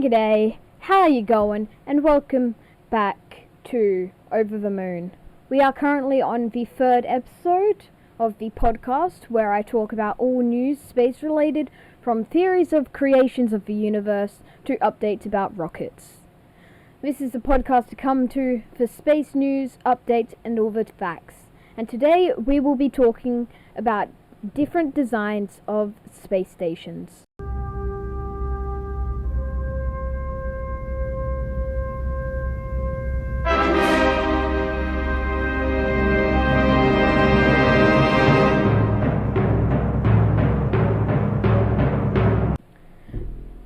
G'day, how are you going? And welcome back to Over the Moon. We are currently on the third episode of the podcast where I talk about all news space related, from theories of creations of the universe to updates about rockets. This is the podcast to come to for space news, updates and all the facts. And today we will be talking about different designs of space stations.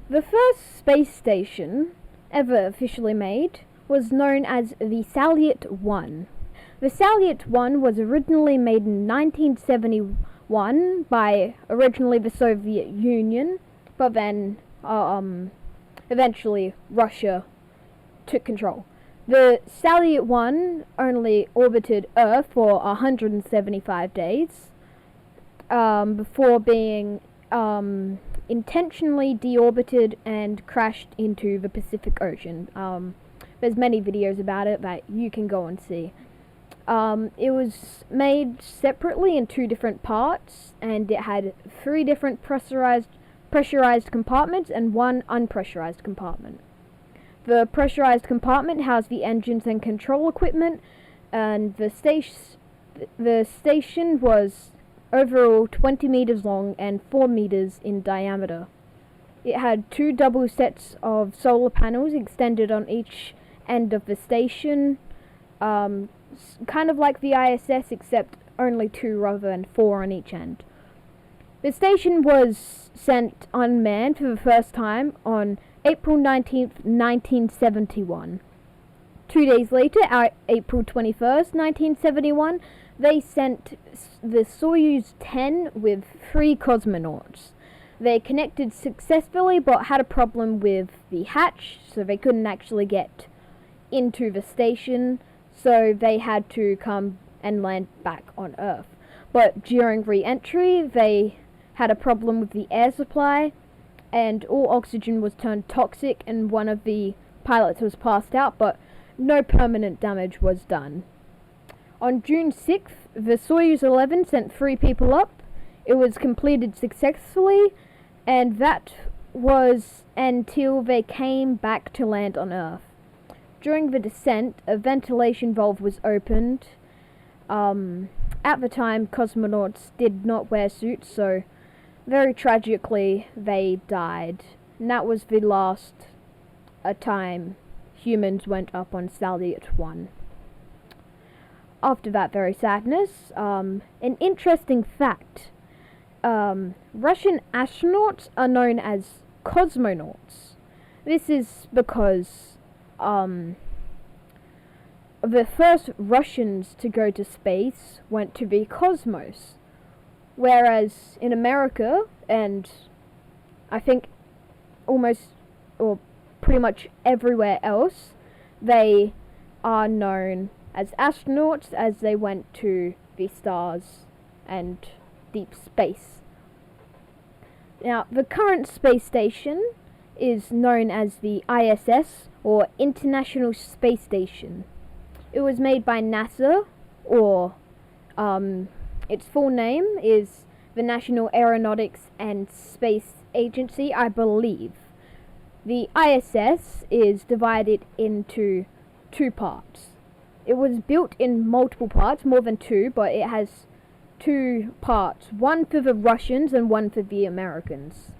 The first space station ever officially made was known as the Salyut 1. The Salyut 1 was originally made in 1971 by originally the Soviet Union, but then eventually Russia took control. The Salyut 1 only orbited Earth for 175 days before being intentionally deorbited and crashed into the Pacific Ocean. There's many videos about it that you can go and see. It was made separately in two different parts, and it had three different pressurized compartments and one unpressurized compartment. The pressurized compartment housed the engines and control equipment, and the station was overall 20 meters long and 4 meters in diameter. It had two double sets of solar panels extended on each end of the station, kind of like the ISS, except only two rather than four on each end. The station was sent unmanned for the first time on April 19th, 1971. 2 days later, April 21st, 1971, they sent the Soyuz 10 with 3 cosmonauts. They connected successfully but had a problem with the hatch, so they couldn't actually get into the station, so they had to come and land back on Earth. But during re-entry, they had a problem with the air supply, and all oxygen was turned toxic, and one of the pilots was passed out, but no permanent damage was done. On June 6th, the Soyuz 11 sent 3 people up. It was completed successfully, and that was until they came back to land on Earth. During the descent, a ventilation valve was opened. At the time, cosmonauts did not wear suits, so very tragically they died. And that was the last time humans went up on Salyut 1. After that very sadness, an interesting fact, Russian astronauts are known as cosmonauts. This is because the first Russians to go to space went to the cosmos, whereas in America, and I think almost or pretty much everywhere else, they are known as astronauts as they went to the stars and deep space. Now, the current space station is known as the ISS, or International Space Station. It was made by NASA, or its full name is the National Aeronautics and Space Agency, I believe. The ISS is divided into 2 parts. It was built in multiple parts, more than 2, but it has 2 parts, one for the Russians and one for the Americans.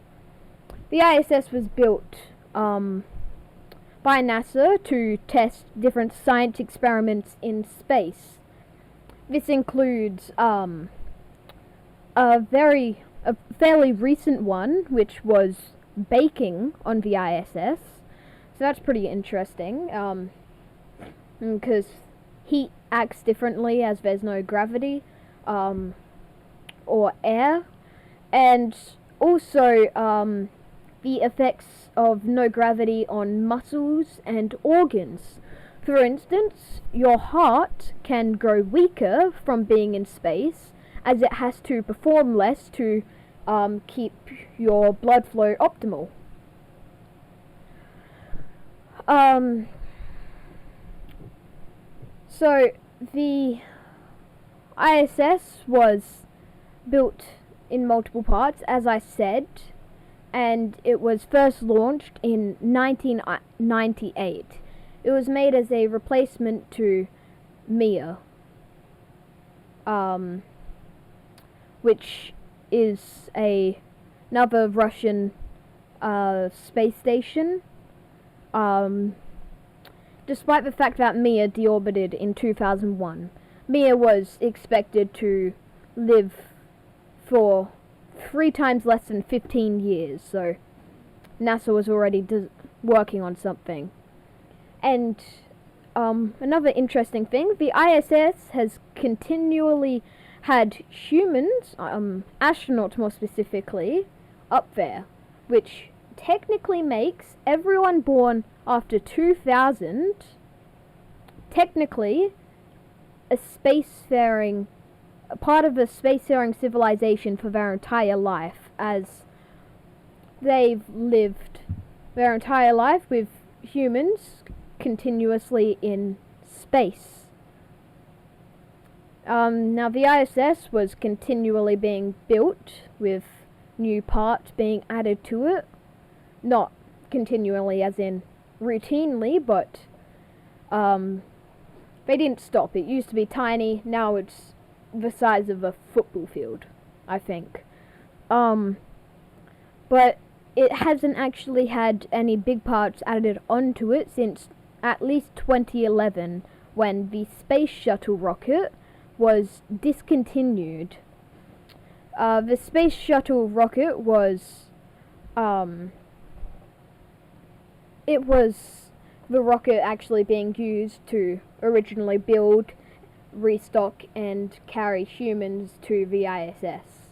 The ISS was built by NASA to test different science experiments in space. This includes a fairly recent one, which was baking on the ISS. So that's pretty interesting, because heat acts differently as there's no gravity or air, and also the effects of no gravity on muscles and organs. For instance, your heart can grow weaker from being in space, as it has to perform less to keep your blood flow optimal. Um, so the ISS was built in multiple parts, as I said, and it was first launched in 1998. It was made as a replacement to Mir, which is another Russian space station. Despite the fact that Mir deorbited in 2001, Mir was expected to live for 3 times less than 15 years, so NASA was already working on something. And another interesting thing, the ISS has continually had humans, astronauts more specifically, up there, which technically makes everyone born after 2000 technically a part of a spacefaring civilization for their entire life, as they've lived their entire life with humans continuously in space. Now the ISS was continually being built with new parts being added to it, not continually as in routinely, but they didn't stop. It used to be tiny, now it's the size of a football field, I think. But it hasn't actually had any big parts added onto it since at least 2011, when the Space Shuttle rocket was discontinued. The Space Shuttle rocket was it was the rocket actually being used to originally build, restock, and carry humans to the ISS.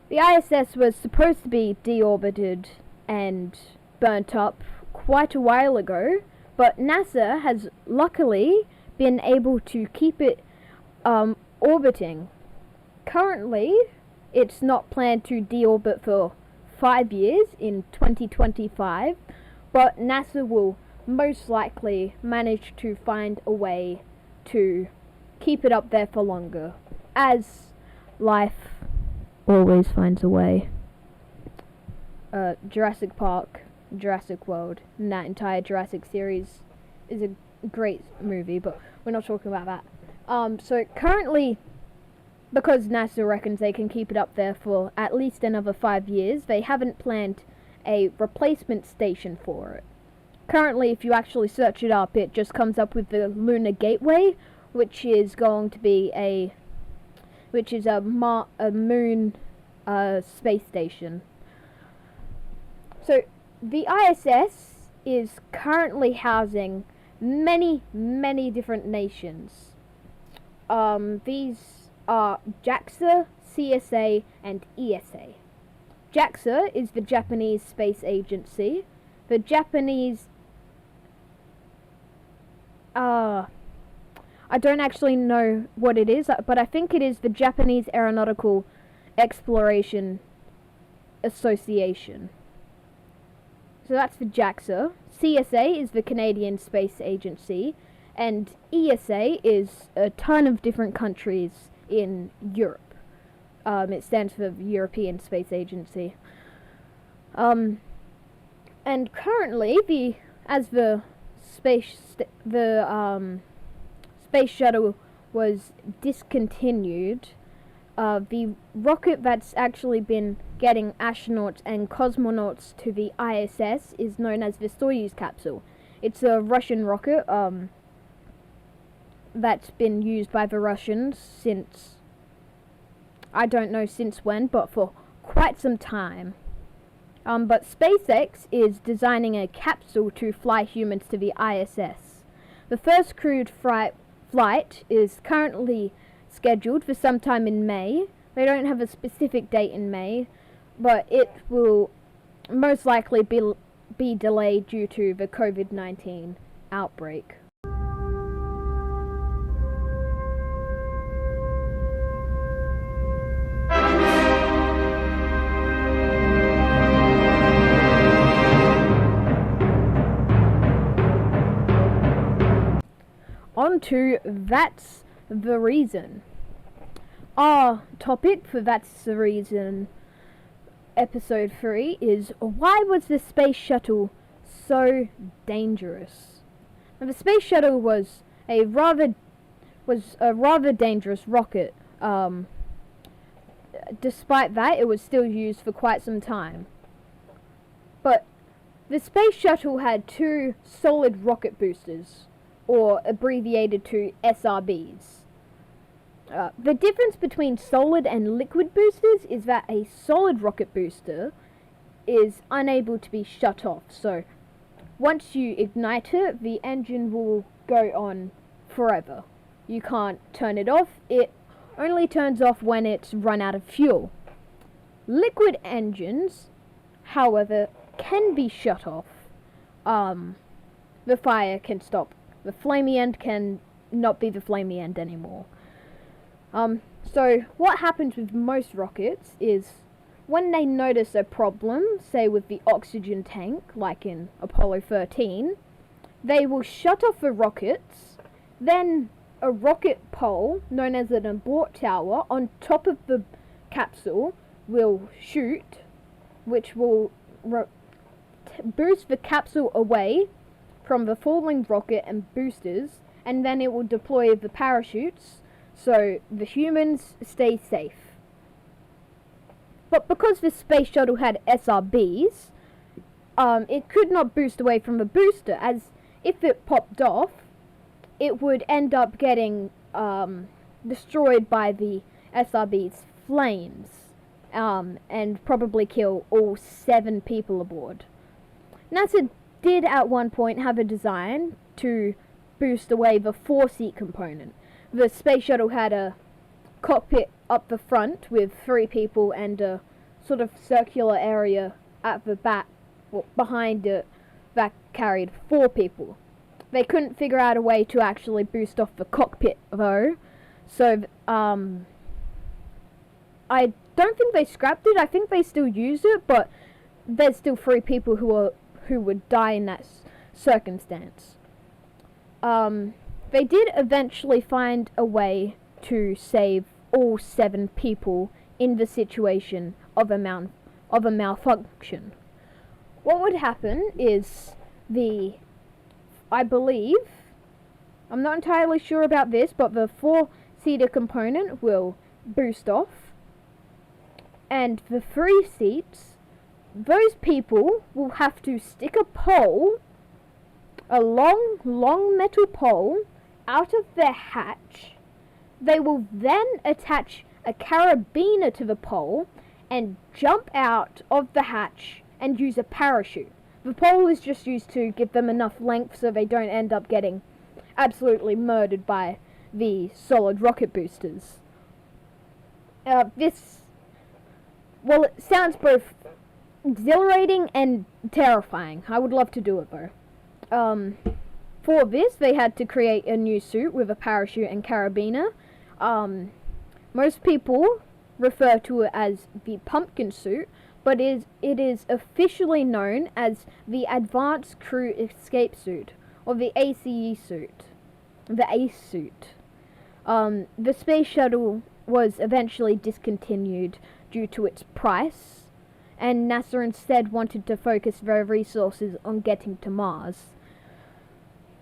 The ISS was supposed to be deorbited and burnt up quite a while ago, but NASA has luckily been able to keep it orbiting. Currently, it's not planned to deorbit for 5 years in 2025, but NASA will most likely manage to find a way to keep it up there for longer, as life always finds a way. Jurassic Park, Jurassic World, and that entire Jurassic series is a great movie, but we're not talking about that. So currently, because NASA reckons they can keep it up there for at least another 5 years, they haven't planned a replacement station for it. Currently, if you actually search it up, it just comes up with the Lunar Gateway, which is going to be a moon space station. So the ISS is currently housing many different nations. These are JAXA, CSA, and ESA. JAXA is the Japanese Space Agency. The Japanese I don't actually know what it is, but I think it is the Japanese Aeronautical Exploration Association. So that's the JAXA. CSA is the Canadian Space Agency, and ESA is a ton of different countries in Europe. It stands for the European Space Agency. And currently, the Space Shuttle was discontinued, the rocket that's actually been getting astronauts and cosmonauts to the ISS is known as the Soyuz capsule. It's a Russian rocket that's been used by the Russians since, I don't know since when, but for quite some time. But SpaceX is designing a capsule to fly humans to the ISS. The first crewed flight is currently scheduled for sometime in May. They don't have a specific date in May, but it will most likely be delayed due to the COVID-19 outbreak. to That's the Reason. Our topic for That's the Reason episode 3 is, why was the space shuttle so dangerous? Now, the space shuttle was a rather dangerous rocket. Despite that, it was still used for quite some time. But the space shuttle had 2 solid rocket boosters, or abbreviated to SRBs. The difference between solid and liquid boosters is that a solid rocket booster is unable to be shut off. So once you ignite it, the engine will go on forever. You can't turn it off. It only turns off when it's run out of fuel. Liquid engines, however, can be shut off. The fire can stop. The flamey end can not be the flamey end anymore. So what happens with most rockets is, when they notice a problem, say with the oxygen tank, like in Apollo 13, they will shut off the rockets. Then a rocket pole, known as an abort tower, on top of the capsule will shoot, which will boost the capsule away from the falling rocket and boosters, and then it will deploy the parachutes so the humans stay safe. But because the space shuttle had SRBs, it could not boost away from the booster, as if it popped off, it would end up getting destroyed by the SRB's flames, and probably kill all 7 people aboard. NASA did at one point have a design to boost away the 4-seat component. The space shuttle had a cockpit up the front with 3 people and a sort of circular area at the back, behind it, that carried 4 people. They couldn't figure out a way to actually boost off the cockpit though, so I don't think they scrapped it. I think they still use it, but there's still 3 people who would die in that circumstance. They did eventually find a way to save all 7 people in the situation of a malfunction. What would happen is I believe, I'm not entirely sure about this, but the 4-seater component will boost off, and the 3 seats, those people will have to stick a pole, a long metal pole, out of their hatch. They will then attach a carabiner to the pole and jump out of the hatch and use a parachute. The pole is just used to give them enough length so they don't end up getting absolutely murdered by the solid rocket boosters. It sounds both exhilarating and terrifying. I would love to do it though. For this, they had to create a new suit with a parachute and carabiner. Most people refer to it as the pumpkin suit, but it is officially known as the Advanced Crew Escape Suit, or the ACE suit. The ACE suit. The space shuttle was eventually discontinued due to its price, and NASA instead wanted to focus their resources on getting to Mars.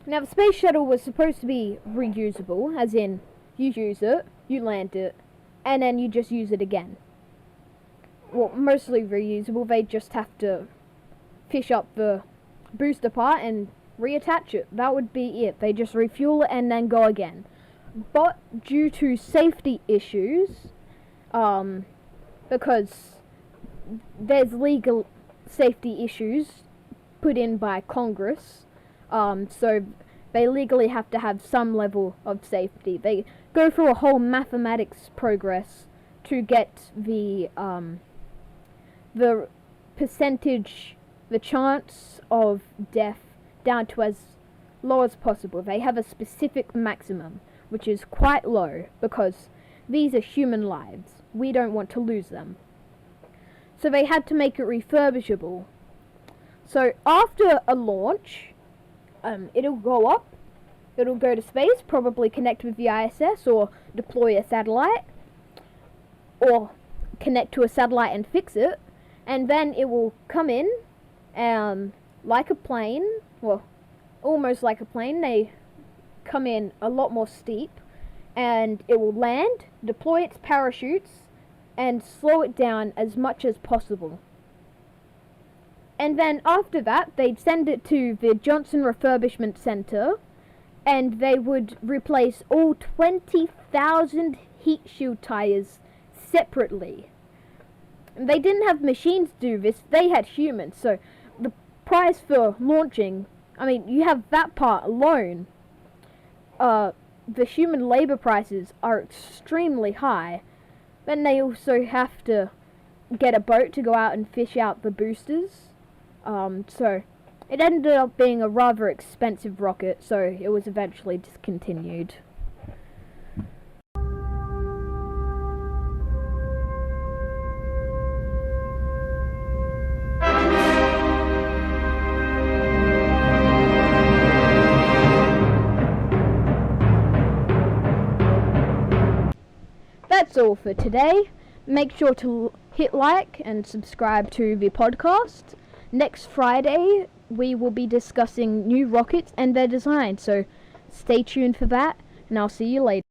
Now, the space shuttle was supposed to be reusable, as in, you use it, you land it, and then you just use it again. Well, mostly reusable. They just have to fish up the booster part and reattach it. That would be it. They just refuel it and then go again. But due to safety issues, because there's legal safety issues put in by Congress, so they legally have to have some level of safety. They go through a whole mathematics progress to get the percentage, the chance of death down to as low as possible. They have a specific maximum, which is quite low, because these are human lives. We don't want to lose them. So they had to make it refurbishable. So after a launch, it'll go up, It'll go to space, probably connect with the ISS or deploy a satellite, or connect to a satellite and fix it, and then it will come in like a plane, well, almost like a plane. They come in a lot more steep, and it will land, deploy its parachutes, and slow it down as much as possible. And then after that, they'd send it to the Johnson Refurbishment Center, and they would replace all 20,000 heat shield tires separately. And they didn't have machines do this, they had humans, so the price for launching, I mean, you have that part alone. The human labor prices are extremely high. Then they also have to get a boat to go out and fish out the boosters. So it ended up being a rather expensive rocket, so it was eventually discontinued. That's all for today. Make sure to hit like and subscribe to the podcast. Next Friday, we will be discussing new rockets and their design, so stay tuned for that, and I'll see you later.